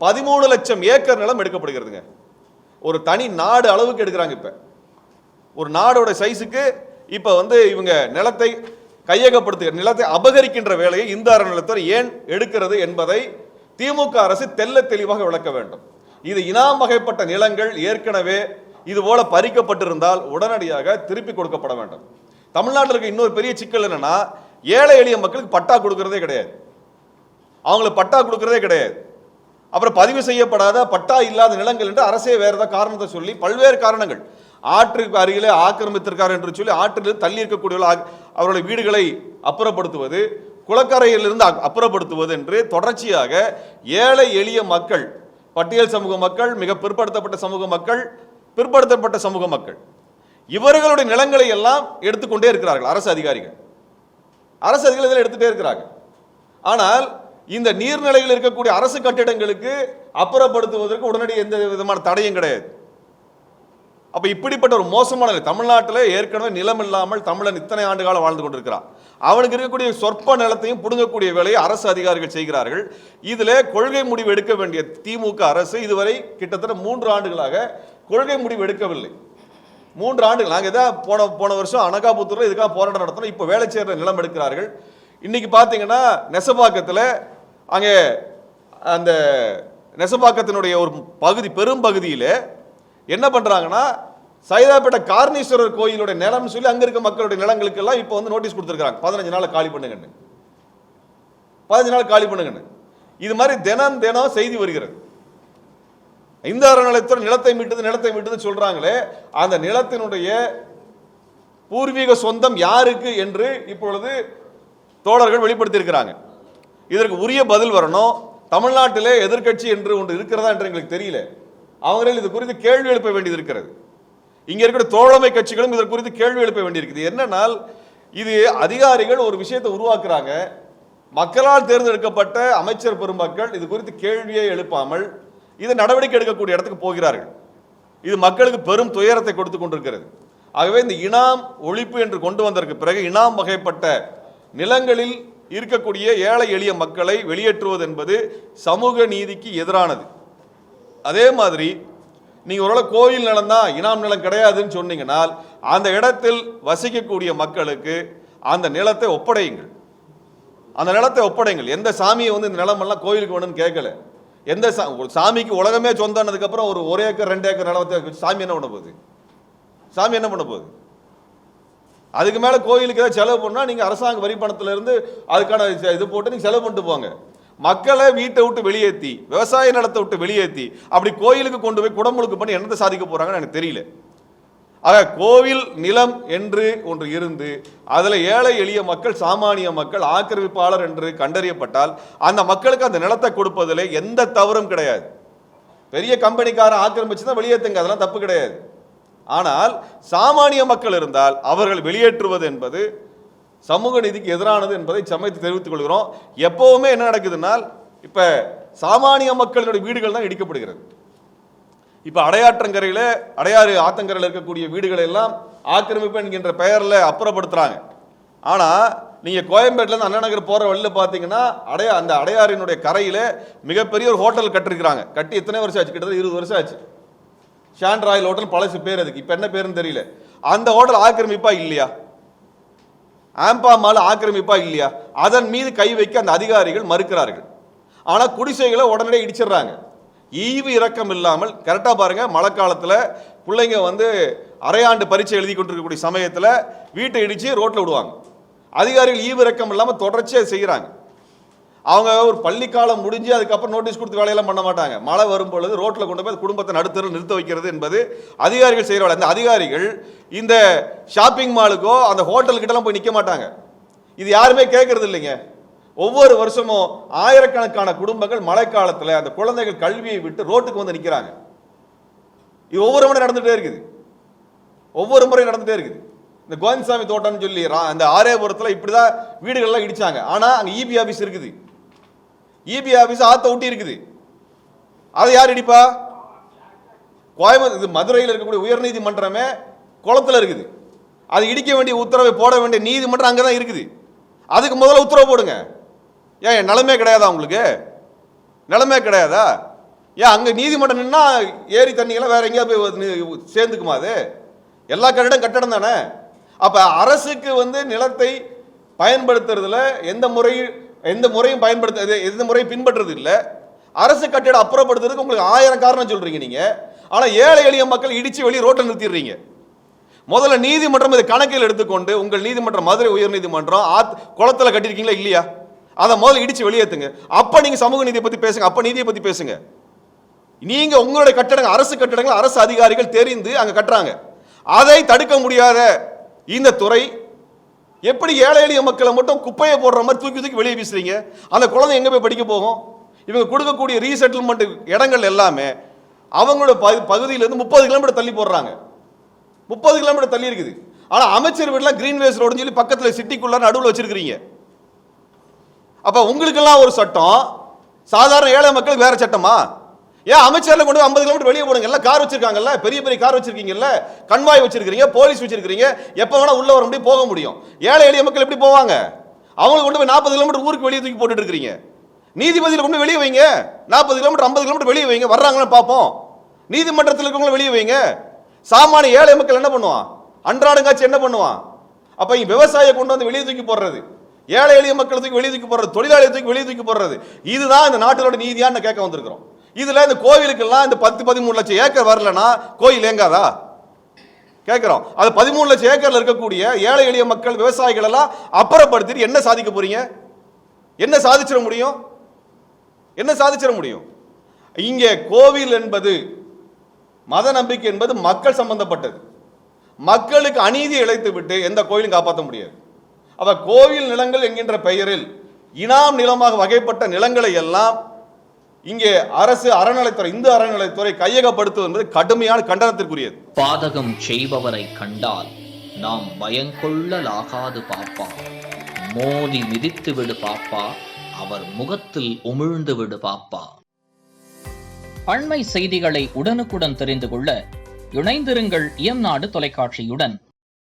13 லட்சம் ஏக்கர் நிலம் எடுக்கப்படுகிறதுங்க. ஒரு தனி நாடு அளவுக்கு எடுக்கிறாங்க. இப்ப ஒரு நாடோட சைஸுக்கு இப்ப இவங்க நிலத்தை கையகப்படுத்துகிற, நிலத்தை அபகரிக்கின்ற வேலையை இந்த அறநிலையத்துறை ஏன் எடுக்கிறது என்பதை திமுக அரசு தெல்ல தெளிவாக விளக்க வேண்டும். இது இனாம் வகைப்பட்ட நிலங்கள் ஏற்கனவே இது போல பறிக்கப்பட்டிருந்தால் உடனடியாக திருப்பி கொடுக்கப்பட வேண்டும். தமிழ்நாட்டில் இருக்க இன்னொரு பெரிய சிக்கல் என்னன்னா, ஏழை எளிய மக்களுக்கு பட்டா கொடுக்கறதே கிடையாது. அவங்களுக்கு பட்டா கொடுக்கறதே கிடையாது. அப்புறம் பதிவு செய்யப்படாத பட்டா இல்லாத நிலங்கள் என்று அரசே வேற ஏதாவது காரணத்தை சொல்லி பல்வேறு காரணங்கள், ஆற்றுக்கு அருகிலே ஆக்கிரமித்திருக்கார் என்று சொல்லி ஆற்றிலிருந்து தள்ளி இருக்கக்கூடிய அவருடைய வீடுகளை அப்புறப்படுத்துவது, குளக்கரையிலிருந்து அப்புறப்படுத்துவது என்று தொடர்ச்சியாக ஏழை எளிய மக்கள், பட்டியல் சமூக மக்கள், மிக பிற்படுத்தப்பட்ட சமூக மக்கள், பிற்படுத்தப்பட்ட சமூக மக்கள், இவர்களுடைய நிலங்களை எல்லாம் எடுத்துக்கொண்டே இருக்கிறார்கள் அரசு அதிகாரிகள். அரசு அதிகாரிகள் எடுத்துட்டே இருக்கிறாங்க. ஆனால் இந்த நீர்நிலையில் இருக்கக்கூடிய அரசு கட்டிடங்களுக்கு அப்புறப்படுத்துவதற்கு உடனடி எந்த விதமான தடையும் கிடையாது. அப்ப இப்படிப்பட்ட ஒரு மோசமான நிலை தமிழ்நாட்டில் ஏற்கனவே நிலம் இல்லாமல் தமிழன் இத்தனை ஆண்டு காலம் வாழ்ந்து கொண்டிருக்கிறான். அவனுக்கு இருக்கக்கூடிய சொற்ப நிலத்தையும் புடுங்கக்கூடிய வேலையை அரசு அதிகாரிகள் செய்கிறார்கள். இதில் கொள்கை முடிவு எடுக்க வேண்டிய திமுக அரசு இதுவரை கிட்டத்தட்ட 3 ஆண்டுகளாக கொள்கை முடிவு எடுக்கவில்லை. 3 ஆண்டுகள். நாங்கள் எதாவது போன வருஷம் அனகாபுத்தூரில் இதுக்காக போராட்டம் நடத்தணும். இப்போ வேலை செய்கிற நிலம் எடுக்கிறார்கள். இன்னைக்கு பார்த்தீங்கன்னா நெசப்பாக்கத்தில், அங்கே அந்த நெசப்பாக்கத்தினுடைய ஒரு பகுதி, பெரும் பகுதியில் என்ன பண்ணுறாங்கன்னா, சைதாப்பேட்டை கார்னீஸ்வரர் கோயிலுடைய நிலம் சொல்லி அங்கே இருக்க மக்களுடைய நிலங்களுக்கெல்லாம் இப்போ நோட்டீஸ் கொடுத்துருக்காங்க, 15 நாள் காலி பண்ணுங்கன்னு. 15 நாள் காலி பண்ணுங்கன்னு. இது மாதிரி தினம் தினம் செய்தி வருகிறது. இந்த அறநிலையத்துறை நிலத்தை மீட்டது சொல்றாங்களே, அந்த நிலத்தினுடைய பூர்வீக சொந்தம் யாருக்கு என்று இப்பொழுது தோழர்கள் வெளிப்படுத்தி இருக்கிறாங்க. இதற்கு உரிய பதில் வரணும். தமிழ்நாட்டிலே எதிர்க்கட்சி என்று ஒன்று இருக்கிறதா என்று எங்களுக்கு தெரியல. அவர்கள் இது குறித்து கேள்வி எழுப்ப வேண்டியது இருக்கிறது. இங்க இருக்கிற தோழமை கட்சிகளும் இதற்கு குறித்து கேள்வி எழுப்ப வேண்டியிருக்குது. என்னன்னால், இது அதிகாரிகள் ஒரு விஷயத்தை உருவாக்குறாங்க, மக்களால் தேர்ந்தெடுக்கப்பட்ட அமைச்சர் பெருமக்கள் இது குறித்து கேள்வியை எழுப்பாமல் இதை நடவடிக்கை எடுக்கக்கூடிய இடத்துக்கு போகிறார்கள். இது மக்களுக்கு பெரும் துயரத்தை கொடுத்து கொண்டிருக்கிறது. ஆகவே இந்த இனாம் ஒழிப்பு என்று கொண்டு வந்ததற்கு பிறகு இனாம் வகைப்பட்ட நிலங்களில் இருக்கக்கூடிய ஏழை எளிய மக்களை வெளியேற்றுவது என்பது சமூக நீதிக்கு எதிரானது. அதே மாதிரி நீங்க ஒரு கோயில் நிலம் தான், இனாம் நிலம் கிடையாதுன்னு சொன்னீங்கன்னால் அந்த இடத்தில் வசிக்கக்கூடிய மக்களுக்கு அந்த நிலத்தை ஒப்படையுங்கள். அந்த நிலத்தை ஒப்படைங்கள். எந்த சாமியை இந்த நிலம் எல்லாம் கோயிலுக்கு வேணும்னு கேட்கல. எந்த சாமிக்கு உலகமே சொந்தனதுக்கு அப்புறம் ஒரு ஏக்கர் 2 ஏக்கர் நிலத்தை சாமி என்ன பண்ண போகுது? சாமி என்ன பண்ண போகுது? அதுக்கு மேல கோயிலுக்கு ஏதாவது செலவு பண்ணா நீங்க அரசாங்க வரி பணத்துல இருந்து அதுக்கான இது போட்டு நீங்க செலவு பண்ணிட்டு போங்க. மக்களை வீட்டை விட்டு வெளியேற்றி, விவசாய நிலத்தை விட்டு வெளியேற்றி அப்படி கோயிலுக்கு கொண்டு போய் குடமுழுக்கு பண்ணி என்னத்தை சாதிக்க போறாங்கன்னு எனக்கு தெரியல. ஆக கோவில் நிலம் என்று ஒன்று இருந்து அதில் ஏழை எளிய மக்கள், சாமானிய மக்கள் ஆக்கிரமிப்பாளர் என்று கண்டறியப்பட்டால் அந்த மக்களுக்கு அந்த நிலத்தை கொடுப்பதில் எந்த தவறும் கிடையாது. பெரிய கம்பெனிக்காரன் ஆக்கிரமிச்சு தான் வெளியேற்றுங்க, அதெல்லாம் தப்பு கிடையாது. ஆனால் சாமானிய மக்கள் இருந்தால் அவர்கள் வெளியேற்றுவது என்பது சமூக நீதிக்கு எதிரானது என்பதை சமயத்தை தெரிவித்துக் கொள்கிறோம். எப்பவுமே என்ன நடக்குதுன்னால், இப்ப சாமானிய மக்களுடைய வீடுகள் தான் இடிக்கப்படுகிறது. இப்ப அடையாற்றங்கரையில, அடையாறு ஆத்தங்கரையில் இருக்கக்கூடிய வீடுகளை எல்லாம் ஆக்கிரமிப்பு என்கின்ற பெயர்ல அப்புறப்படுத்துறாங்க. ஆனா நீங்க கோயம்பேட்டில இருந்து அண்ணா நகர் போற வழியில பாத்தீங்கன்னா அந்த அடையாறினுடைய கரையில மிகப்பெரிய ஒரு ஹோட்டல் கட்டிருக்கிறாங்க. கட்டி எத்தனை வருஷம் ஆச்சு? கிட்டத்தட்ட 20 வருஷம் ஆச்சு. ஷான் ராயல் ஹோட்டல், பழசு பேர் அதுக்கு, இப்ப என்ன பேருன்னு தெரியல. அந்த ஹோட்டல் ஆக்கிரமிப்பா இல்லையா? ஆம்பா மால் ஆக்கிரமிப்பா இல்லையா? அதன் மீது கை வைக்க அந்த அதிகாரிகள் மறுக்கிறார்கள். ஆனா குடிசைகளை உடனடியே இடிச்சிடுறாங்க. ஈவு இரக்கம் இல்லாமல். கரெக்டா பாருங்க, மழை காலத்துல பிள்ளைங்க அரையாண்டு பரீட்சை எழுதி கொண்டிருக்கக்கூடிய சமயத்துல வீட்டை இடிச்சு ரோட்ல விடுவாங்க. அதிகாரிகள் ஈவு இரக்கம் இல்லாமல் தொடர்ச்சியாக செய்கிறாங்க. அவங்க ஒரு பள்ளிக்காலம் முடிஞ்சு அதுக்கப்புறம் நோட்டீஸ் கொடுத்து வேலையெல்லாம் பண்ண மாட்டாங்க. மழை வரும் பொழுது ரோட்டில் கொண்டு போய் குடும்பத்தை நடுத்தர நிறுத்த வைக்கிறது என்பது அதிகாரிகள் செய்கிற வேலை. அந்த அதிகாரிகள் இந்த ஷாப்பிங் மாலுக்கோ அந்த ஹோட்டல்கிட்டலாம் போய் நிற்க மாட்டாங்க. இது யாருமே கேட்கறது இல்லைங்க. ஒவ்வொரு வருஷமும் ஆயிரக்கணக்கான குடும்பங்கள் மழைக்காலத்தில் அந்த குழந்தைகள் கல்வியை விட்டு ரோட்டுக்கு வந்து நிற்கிறாங்க. இது ஒவ்வொரு முறை நடந்துகிட்டே இருக்குது. ஒவ்வொரு முறை நடந்துகிட்டே இருக்குது. இந்த கோவிந்தசாமி தோட்டம்னு சொல்லி அந்த ஆரேபுரத்தில் இப்படிதான் வீடுகள்லாம் இடிச்சாங்க. ஆனால் அங்கே இபி ஆஃபீஸ் இருக்குது. இபி ஆஃபீஸ் ஆத்த ஒட்டி இருக்குது. அதை யார் இடிப்பா? கோயம்புத்தூர், மதுரையில் இருக்கக்கூடிய உயர்நீதிமன்றமே குளத்தில் இருக்குது. அது இடிக்க வேண்டிய உத்தரவை போட வேண்டிய நீதிமன்றம் அங்கே தான் இருக்குது. அதுக்கு முதல்ல உத்தரவு போடுங்க. ஏன் நிலமே கிடையாதா உங்களுக்கு? நிலமே கிடையாதா? ஏன் அங்க நீதிமன்றம் நின்னா ஏரி தண்ணியெல்லாம் வேற எங்கேயா போய் சேர்ந்துக்குமா? அது எல்லா கட்டடம் தானே. அப்ப அரசுக்கு வந்து நிலத்தை பயன்படுத்துறதுல எந்த முறையும் எந்த முறையும் பின்பற்றுறது இல்லை. அரசு கட்டிடம் அப்புறப்படுத்துறதுக்கு உங்களுக்கு 1000 காரணம் சொல்றீங்க நீங்க. ஆனா ஏழை எளிய மக்கள் இடிச்சு வெளியே ரோட்டை நிறுத்திடுறீங்க. முதல்ல நீதிமன்றம் இதை கணக்கில் எடுத்துக்கொண்டு, உங்கள் நீதிமன்றம் மதுரை உயர் நீதிமன்றம் குளத்துல கட்டிருக்கீங்களா இல்லையா, அதை முதல்ல இடிச்சு வெளியேற்றுங்க. அப்ப நீங்க சமூக நீதியை பத்தி பேசுங்க, அப்ப நீதியை பத்தி பேசுங்க. நீங்க உங்களுடைய கட்டடங்கள், அரசு கட்டடங்கள் அரசு அதிகாரிகள் தெரிந்து அங்க கட்டுறாங்க. அதை தடுக்க முடியாத இந்த துறை எப்படி ஏழை எளிய மக்களை மட்டும் குப்பையை போடுற மாதிரி தூக்கி தூக்கி வெளியே வீசுறீங்க? அந்த குழந்தை எங்க போய் படிக்க போகும்? இவங்க கொடுக்கக்கூடிய ரீசெட்டில்மெண்ட் இடங்கள் எல்லாமே அவங்களோட பகுதியிலிருந்து 30 கிலோமீட்டர் தள்ளி போடுறாங்க. 30 கிலோமீட்டர் தள்ளி இருக்குது. ஆனா அமைச்சர் வீடுலாம் கிரீன்வேஸ் ரோடுன்னு சொல்லி பக்கத்தில் சிட்டிக்குள்ள நடுவில் வச்சிருக்கிறீங்க. அப்ப உங்களுக்கெல்லாம் ஒரு சட்டம், சாதாரண ஏழை மக்களுக்கு வேற சட்டமா? ஏன் அமைச்சர்ல கொண்டு 50 கிலோமீட்டர் வெளியே போடுங்க. எல்லாம் கார் வச்சிருக்காங்கல்ல, பெரிய பெரிய கார் வச்சிருக்கீங்கல்ல, கன்வாய் வச்சிருக்கீங்க, போலீஸ் வச்சிருக்கீங்க, எப்ப வேணா உள்ள வர முடியும், போக முடியும். ஏழை எளிய மக்கள் எப்படி போவாங்க? அவங்களுக்கு கொண்டு போய் 40 கிலோமீட்டர் ஊருக்கு வெளியே தூக்கி போட்டுட்டு இருக்கீங்க. நீதிபதியில் கொண்டு வெளியே வைங்க, 40 கிலோமீட்டர் 50 கிலோமீட்டர் வெளியே வைங்க, வர்றாங்கன்னு பார்ப்போம். நீதிமன்றத்தில் இருக்கவங்களை வெளியே வைங்க. சாமானிய ஏழை மக்கள் என்ன பண்ணுவான்? அன்றாடங்காட்சி என்ன பண்ணுவான்? அப்ப இங்க விவசாயியை கொண்டு வந்து வெளியே தூக்கி போடுறது, ஏழை எளிய மக்கள் தூக்கி வெளியே தூக்கி போடுறது, தொழிலாளியை தூக்கி வெளியே தூக்கி போடுறது, இதுதான் இந்த நாட்டிலோட நீதியான்னு கேட்க வந்திருக்கிறோம். இதுல இந்த கோவிலுக்கெல்லாம் இந்த 10-13 லட்சம் ஏக்கர் வரலன்னா கோயில் ஏங்காதா கேட்கிறோம். அது 13 லட்சம் ஏக்கர்ல இருக்கக்கூடிய ஏழை எளிய மக்கள் விவசாயிகள் எல்லாம் அப்புறப்படுத்திட்டு என்ன சாதிக்க போறீங்க? என்ன சாதிச்சிட முடியும்? என்ன சாதிச்சிட முடியும்? இங்கே கோவில் என்பது, மத நம்பிக்கை என்பது மக்கள் சம்பந்தப்பட்டது. மக்களுக்கு அநீதி இழைத்து விட்டு எந்த கோயிலும் காப்பாற்ற முடியாது. அவ கோவில் நிலங்கள் என்கின்ற பெயரில் இனாம் நிலமாக வகைப்பட்ட நிலங்களை எல்லாம் இங்கே அரசு அறநிலைத்துறை, இந்து அறநிலைத்துறை கையகப்படுத்துவது என்பது கடுமையான கண்டனத்திற்குரியது. பாதகம் செய்பவரை கண்டால் நாம் பயங்கொள்ளலாகாது பாப்பா, மோதி மிதித்து விடு பாப்பா, அவர் முகத்தில் உமிழ்ந்து விடு பாப்பா. அண்மை செய்திகளை உடனுக்குடன் தெரிந்து கொள்ள இணைந்திருங்கள் இயம்நாடு தொலைக்காட்சியுடன்.